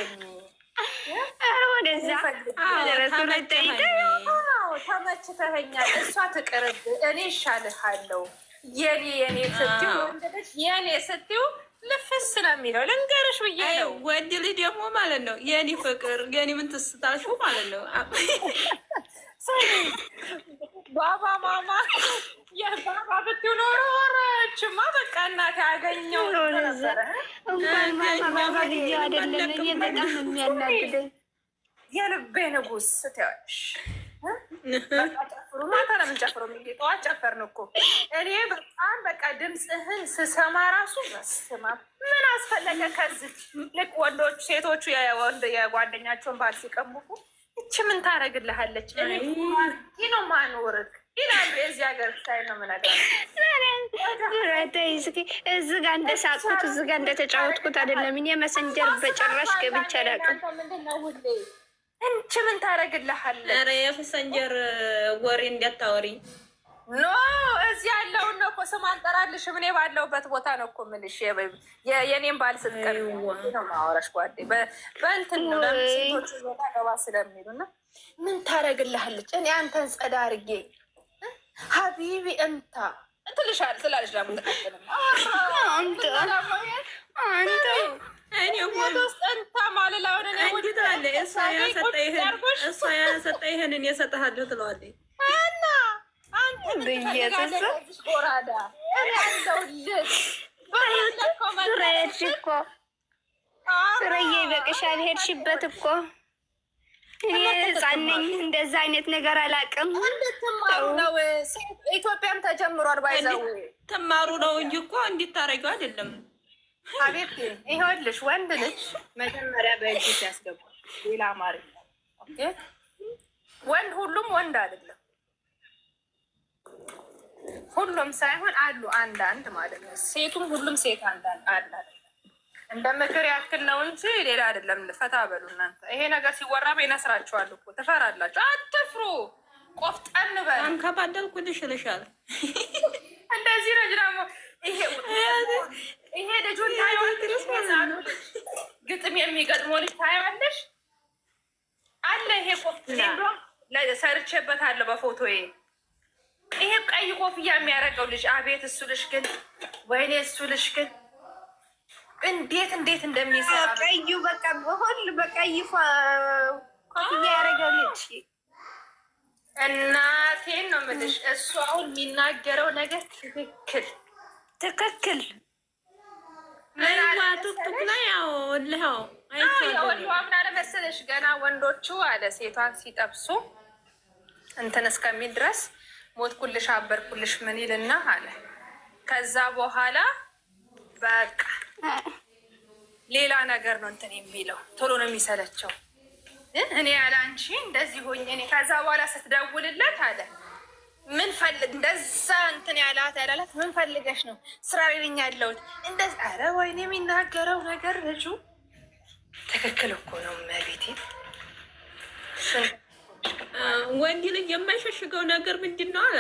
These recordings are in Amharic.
አትለፍኝ። ወደዛ ተመችተኸኛል። እሷ ትቅርብ፣ እኔ ይሻልሃለሁ። የኔ ስትይው የኔ ስትይው ልፍስ ነው የሚለው ልንገርሽ ብዬ ነው። ወንድ ልጅ ደግሞ ማለት ነው የኔ ፍቅር የኔ ምን ትስታልሽው ማለት ነው። ባባ ማማ የባባ ብትይው ኖሮ ወረችማ በቃ እናቴ ያገኘው ነበረ። ባባ ልጅ አይደለም እኔ በጣም ነው የሚያናግደኝ። የልቤ ንጉስ ስትያለሽ ጨፍሩ ማታ ለምን ጨፍሩ? ጠዋት ጨፈርን እኮ እኔ በጣም በቃ ድምፅህን ስሰማ ራሱ መስማ ምን አስፈለገ? ከዚህ ልክ ወንዶች ሴቶቹ የጓደኛቸውን ባል ሲቀሙቁ እች ምን ታደርግልሃለች? እኔ ነው ማኖርክ ይላሉ። የዚህ ሀገር ስታይል ነው ምነገር። እዚህ ጋ እንደሳቅኩት እዚህ ጋ እንደተጫወትኩት አይደለም። እኔ መሰንጀር በጭራሽ ገብቼ አላውቅም። እንቺ ምን ታደርግልሃለች? ኧረ የመሰንጀር ወሬ እንዳታወሪ። ኖ እዚህ ያለውን ነው እኮ ስም አንጠራልሽም። እኔ ባለሁበት ቦታ ነው እኮ የምልሽ። የኔን ባል ስትቀር ነው ማወራሽ ጓዴ። በእንትን ነው ሴቶች ቦታ ገባ ስለሚሉ እና ምን ታደርግልሃለች? እኔ አንተን ጸዳ አድርጌ ሀቢቢ እንታ ትልሻል ስላለሽ ደግሞ ተቀጥልም እሷ ያሰጠ ይሄንን የሰጠሃለሁ ትለዋለች። ጎራዳ ሄድሽ እኮ ሱረዬ ይበቅሻል። ሄድሽበት እኮ እኔ ህፃን ነኝ። እንደዛ አይነት ነገር አላውቅም። እንድትማሩ ነው። ኢትዮጵያም ተጀምሯል። ባይዘው ትማሩ ነው እንጂ እኮ እንዲታረጊው አይደለም። አቤት ይኸውልሽ፣ ወንድ ልጅ መጀመሪያ በእጅ ሲያስገባ ሌላ አማርኛ ወንድ ሁሉም ወንድ አይደለም። ሁሉም ሳይሆን አሉ አንዳንድ ማለት ነው። ሴቱም ሁሉም ሴት አንዳንድ አለ። እንደ ምክር ያክል ነው እንጂ ሌላ አይደለም። ፈታ በሉ እናንተ። ይሄ ነገር ሲወራ በይነስራችኋል እኮ ትፈራላችሁ። አትፍሩ፣ ቆፍጠን በል። አንከባደልኩልሽ እልሻለሁ። እንደዚህ ነው ደግሞ ይሄ ልጁን ታይዋለሽ። ግጥም የሚገጥመው ልጅ ታይዋለሽ አለ። ይሄ ኮፍያ ሰርቼበታለሁ በፎቶዬ። ይሄ ቀይ ኮፍያ የሚያደርገው ልጅ አቤት! እሱ ልጅ ግን ወይኔ! እሱ ልጅ ግን እንዴት እንደሚሰራ ቀዩ በቃ በሁሉ በቀይ ኮፍያ ያደረገው ልጅ እናቴን ነው የምልሽ። እሱ አሁን የሚናገረው ነገር ትክክል ቱክቱክ ላይ ምን አለ መሰለሽ፣ ገና ወንዶቹ አለ ሴቷን ሲጠብሱ እንትን እስከሚል ድረስ ሞትኩልሽ አበርኩልሽ ምን ይልና አለ። ከዛ በኋላ በቃ ሌላ ነገር ነው እንትን የሚለው ቶሎ ነው የሚሰለቸው። እኔ ያለ አንቺ እንደዚህ ሆኜ እኔ ከዛ በኋላ ስትደውልለት አለ ምን ፈልግ እንደዛ እንትን ያላት ምን ፈልገሽ ነው? ስራ ላይ ያለሁት እንደዛ። ኧረ ወይኔ የሚናገረው ነገር ልጁ ትክክል እኮ ነው። መቤቴ ወንድ ልጅ የማይሸሽገው ነገር ምንድን ነው አለ።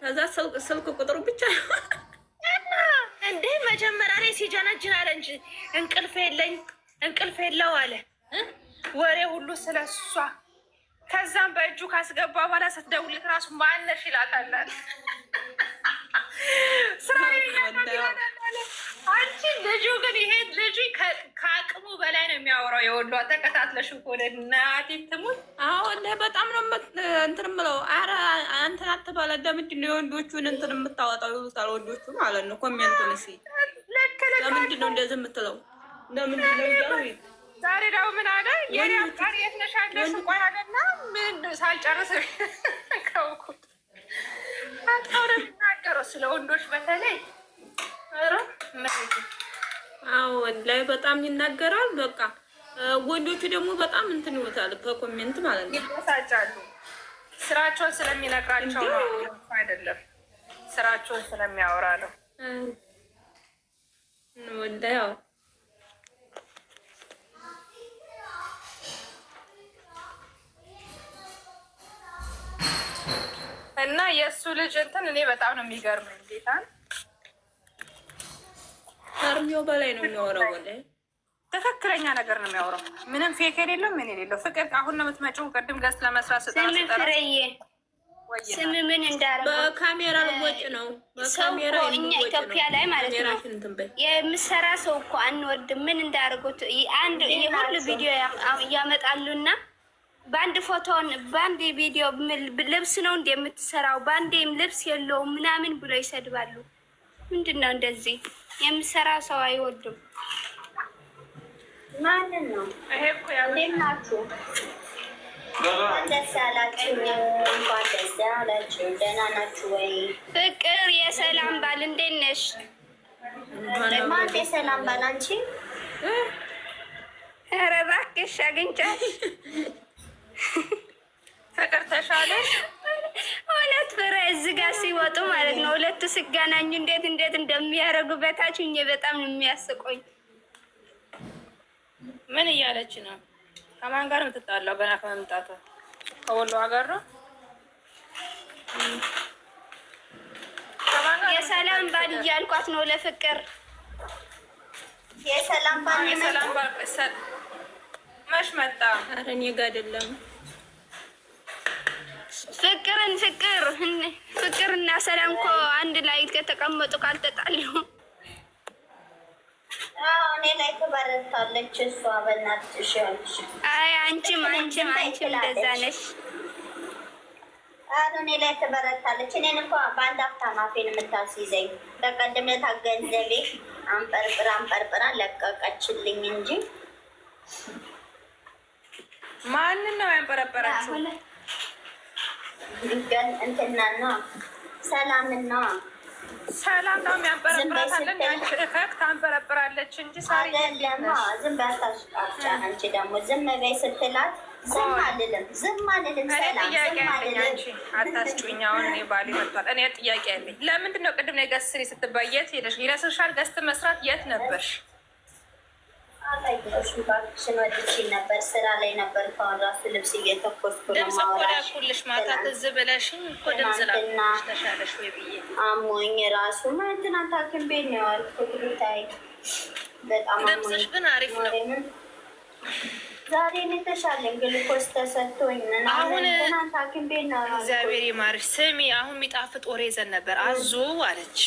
ከዛ ስልክ ቁጥሩ ብቻ እንዴ መጀመሪያ ላይ ሲጀነጅን አለ እንጂ እንቅልፍ የለው አለ ወሬ ሁሉ ስለሷ። ከዛም በእጁ ካስገባ በኋላ ስትደውልት ራሱ ማነሽ ይላታል። ስራ አንቺ ልጁ ግን ይሄ ልጁ ከአቅሙ በላይ ነው የሚያወራው። የወንዷ ተከታትለሽ ሆነ እናቴ ትሙት። አሁን በጣም ነው እንትን የምለው። ኧረ እንትን አትበለ። ለምንድን ነው የወንዶቹን እንትን የምታወጣው? ይሉታል ወንዶቹ ማለት ነው። ኮሜንቱን እስኪ ለምንድን ነው እንደዚህ የምትለው? ለምንድን ነው እያሉ ዛሬ ደግሞ ምን አለ? የኔ አፍቃሪ የት ነሽ አለሽ? ቆይ አለና ምን ሳልጨርስ ከውኩት አታውረ የሚናገረው ስለ ወንዶች በተለይ አሁን ላይ በጣም ይናገራል። በቃ ወንዶቹ ደግሞ በጣም እንትን ይወታል በኮሜንት ማለት ነው። ይበሳጫሉ። ስራቸውን ስለሚነግራቸው ነው አይደለም፣ ስራቸውን ስለሚያወራ ነው። ወንዳው እና የእሱ ልጅ እንትን እኔ በጣም ነው የሚገርመኝ። ጌታን ከእድሜው በላይ ነው የሚያወራው። ወደ ትክክለኛ ነገር ነው የሚያወራው። ምንም ፌክ የሌለው ምን የሌለው ፍቅር። አሁን ነው የምትመጪው? ቅድም ገስ ለመስራት ስም ምን እንዳደረገው በካሜራ ወጭ ነው። በካሜራ እኛ ኢትዮጵያ ላይ ማለት ነው የምሰራ ሰው እኮ አንወርድም። ምን እንዳደረጉት አንድ የሁሉ ቪዲዮ ያመጣሉና በአንድ ፎቶን በአንድ ቪዲዮ ልብስ ነው እንደምትሰራው በአንዴም ልብስ የለውም ምናምን ብሎ ይሰድባሉ። ምንድን ነው እንደዚህ የምሰራ ሰው አይወዱም። ማንን ነው ይሄ እኮ ያለው ናችሁ? ደስ ያላችሁ እንኳን ደስ ያላችሁ። ደህና ናችሁ ወይ? ፍቅር የሰላም ባል እንዴት ነሽ? ማን የሰላም ባል? አንቺ? ኧረ እባክሽ አግኝቻት ፍቅር ተሻለሽ? እውነት ፍሬ እዚህ ጋር ሲወጡ ማለት ነው ሁለቱ ሲገናኙ እንዴት እንደሚያደርጉ በታችኝ በጣም ነው የሚያስቆኝ። ምን እያለች ነው? ከማን ጋር የምትጣላው? ገና ከመምጣቷ ከወሎ ሀገር ነው። የሰላም ባል እያልኳት ነው ለፍቅር። የሰላም ባል መች መጣ? ኧረ እኔ ጋር አይደለም። ፍቅር እና ሰላም እኮ አንድ ላይ ከተቀመጡ ካልተጣሉ እኔ ላይ ትበረታለች እሷ። በእናትሽ ያልሽ አይ አንቺም እንደዛ ነሽ። እኔ ላይ ትበረታለች። እኔን እኮ በአንድ ሀብታ ማፌን የምታስይዘኝ በቀደም ዕለት ገንዘቤ አንጠርጥራ ለቀቀችልኝ እንጂ ማንን ነው ያንበረበራችሁ? እንትና ነው ሰላምና ሰላም ነው የሚያንበረብራታለን። ያንቺ እከክ ታንበረብራለች እንጂ ሳሪ አይደለም። ዝም በታሽቃጫ አንቺ ደግሞ ዝም በይ ስትላት ዝም አልልም። ሰላም ጥያቄ ያለኝ አንቺ አታስጩኝ። አሁን እኔ ባሌ መጥቷል። እኔ ጥያቄ ያለኝ ለምንድን ነው ቅድም ነው ገስት ስሪ ስትባይ የት ሄደሽ? ይረስሻል ገስት መስራት የት ነበርሽ? ሽን ወጥቼ ነበር፣ ስራ ላይ ነበር። ከአሁን ራሱ ልብስ እየተኮስኩ ነው። ድምፅ እኮ ላኩልሽ ማታ ትዝ ብለሽኝ እኮ ድምፅ ላኩልሽ ተሻለሽ ወይ ብዬ አሞኝ ራሱ ትናንት ሐኪም ቤት ነው ያልኩት። ታይ በጣም ድምፅሽ ግን አሪፍ ነው። ዛሬ ነው የተሻለኝ። ግሉኮስ ተሰጥቶኝ አሁን ትናንት ሐኪም ቤት ነው። እግዚአብሔር ይማርሽ። ስሚ አሁን የሚጣፍጥ ወሬ ይዘን ነበር። አዙ አለች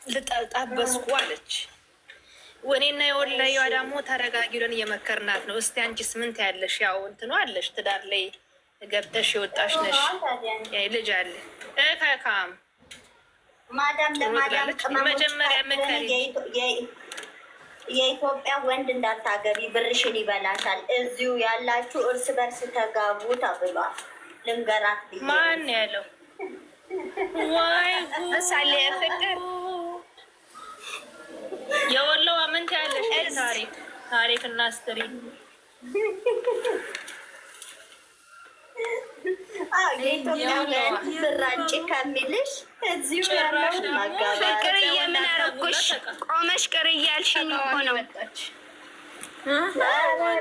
ልጠብጣበስኩ አለች። ወኔና የወላየዋ ደግሞ ተረጋጊ ብለን እየመከርናት ነው። እስቲ አንቺስ ምን ታያለሽ? ያው እንትኑ አለሽ ትዳር ላይ ገብተሽ የወጣሽ ነሽ፣ ልጅ አለ ከካም ማዳም ለማዳም መጀመሪያ ምከሪ። የኢትዮጵያ ወንድ እንዳታገቢ ብርሽን ይበላታል። እዚሁ ያላችሁ እርስ በርስ ተጋቡ ተብሏል። ልንገራት ብዬ ማን ያለው? ዋይ ምሳሌ ፍቅር የወሎዋ ምን ታያለሽ? ታሪክ እና ስትሪ የኢትዮጵያ ወንድ ብራጭ ከሚልሽ እዚሁ ያለው ማጋባት። ፍቅር የምን አረጉሽ? ቆመሽ ቅር እያልሽኝ እኮ ነው።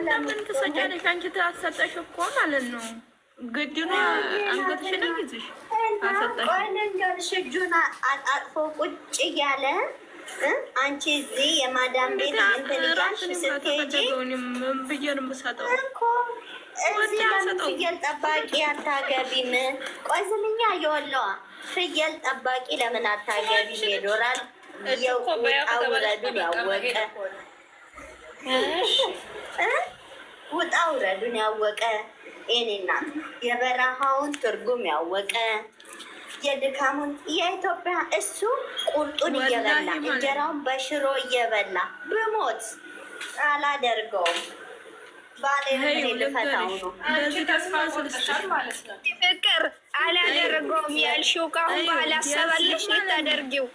ለምን ትሰጫለሽ? አንቺ ታሰጠሽ እኮ ማለት ነው። ግድኑ አንገትሽን ይዝሽ አሰጠሽ። ቆይልንገርሽ እጁን አጣጥፎ ቁጭ እያለ አንቺ እዚህ የማዳም ቤት እንትን እያልሽ ስትሄጂ ምን ብዬ ነው የምሰጠው እኮ እዚህ ለምን ፍየል ጠባቂ አታገቢም? ቆይ ዝምኛ የወለዋ ፍየል ጠባቂ ለምን አታገቢም? ይኖራል ውጣ ውረዱን ያወቀ ውጣ ውረዱን ያወቀ እኔና የበረሃውን ትርጉም ያወቀ የድካሙን የኢትዮጵያ እሱ ቁርጡን እየበላ እንጀራውን በሽሮ እየበላ ብሞት አላደርገውም። ባሌ ልፈታው ነው። ፍቅር አላደርገውም ያልሽው ከአሁን በኋላ አሰባለሽ ልታደርጊው።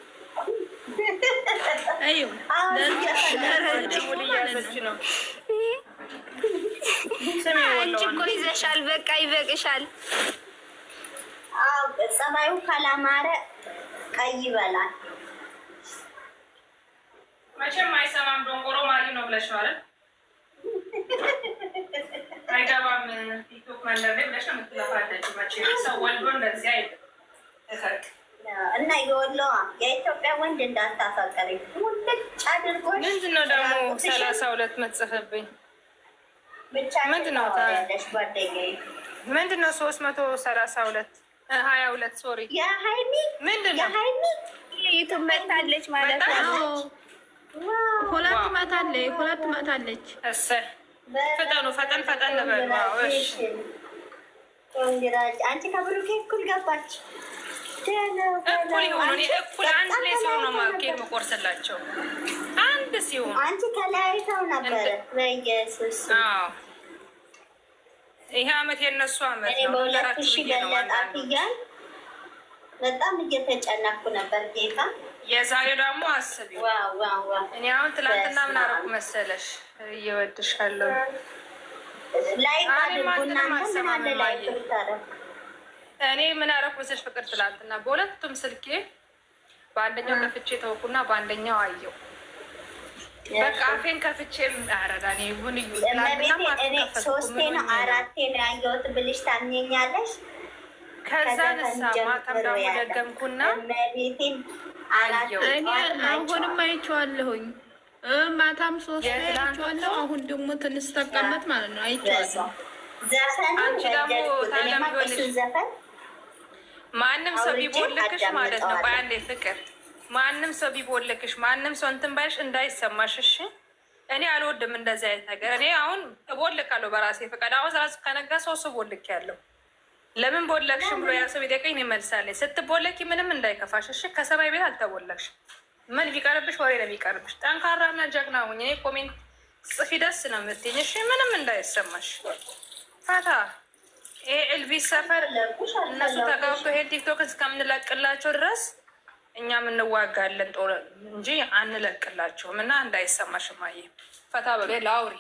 አንቺ እኮ ይዘሻል። በቃ ይበቅሻል። ጸባዩ ካላማረ ቀይ ይበላል። መቼም አይሰማም። ዶንጎሮ ማሪ ነው ብለሽ ማለት አይገባም። ቲክቶክ መንደር ላይ ብለሽ ነው የምትለፋለች። መቼም ሰው ወልዶ እንደዚህ አይደለም። እና የወሎዋ የኢትዮጵያ ወንድ እንዳታፈቀሪ ሙልጭ አድርጎሽ ምንድን ነው ደግሞ 32 መጽፈብኝ? ምንድን ነው ጓደኛዬ? ምንድን ነው 332 22? ሶሪ የሀይሚ ምንድን ነው የሀይሚ ዩቱብ መታለች ማለት ነው። ሁለት መታለች። እሰይ ፍጠኑ፣ ፈጠን በሉ። እሺ አንቺ ከብሩኬ እኩል ገባች። እኩል ይሆኑ። እኩል አንድ ላይ ሲሆኑ ነው ኬክ መቆርስላቸው። አንድ ሲሆኑ አንቺ ተለያይተው ነበረ። በኢየሱስ ይሄ አመት የነሱ አመት ነው። በሁለት ሺህ ገለጣት እያል በጣም እየተጨነኩ ነበር። ጌታ የዛሬው ደግሞ አስቢ። እኔ አሁን ትላንትና ምን አደረኩ መሰለሽ? እየወድሻለሁ እኔ ምን አደረኩ መሰለሽ? ፍቅር ትላንትና በሁለቱም ስልኬ በአንደኛው ከፍቼ ተውኩና በአንደኛው አየው። በቃ አፌን ከፍቼ አረዳኔ ቡን እዩ ሶስቴ ነው አራቴ ነው ያየሁት ብልሽ ታምኘኛለሽ? ከዛ ነሳ ማታም ደግሞ ደገምኩና አሁንም አይቼዋለሁኝ። ማታም ሶስት አይቼዋለሁ። አሁን ደግሞ ትንሽ ተቀመጥ ማለት ነው አይቼዋለሁ። አንቺ ደግሞ ታለም ይሆንሽ ማንም ሰው ቢቦልክሽ ማለት ነው። ቆይ አንዴ ፍቅር ማንም ሰው ቢቦልክሽ ማንም ሰው እንትን ባይሽ እንዳይሰማሽ እሺ። እኔ አልወድም እንደዚህ አይነት ነገር። እኔ አሁን እቦልካለሁ በራሴ ፈቃድ። አሁን ራሱ ከነጋ ሰው ቦልክ ያለው ለምን ቦለክሽም ብሎ ያ ሰው ቢጠይቀኝ እመልሳለሁ። ስትቦለኪ ምንም እንዳይከፋሽ እሺ። ከሰማይ ቤት አልተቦለክሽም። ምን ቢቀርብሽ ወሬ ነው የሚቀርብሽ። ጠንካራና ጀግና ሁኝ። እኔ ኮሜንት ጽፊ ደስ ነው የምትይኝ እሺ። ምንም እንዳይሰማሽ ፈታ። ይሄ ኤልቪስ ሰፈር እነሱ ተጋብቶ ይሄ ቲክቶክ እስከምንለቅላቸው ድረስ እኛም እንዋጋለን ጦር እንጂ አንለቅላቸውም። እና እንዳይሰማሽ ማየ ፈታ በቤ ላውሪ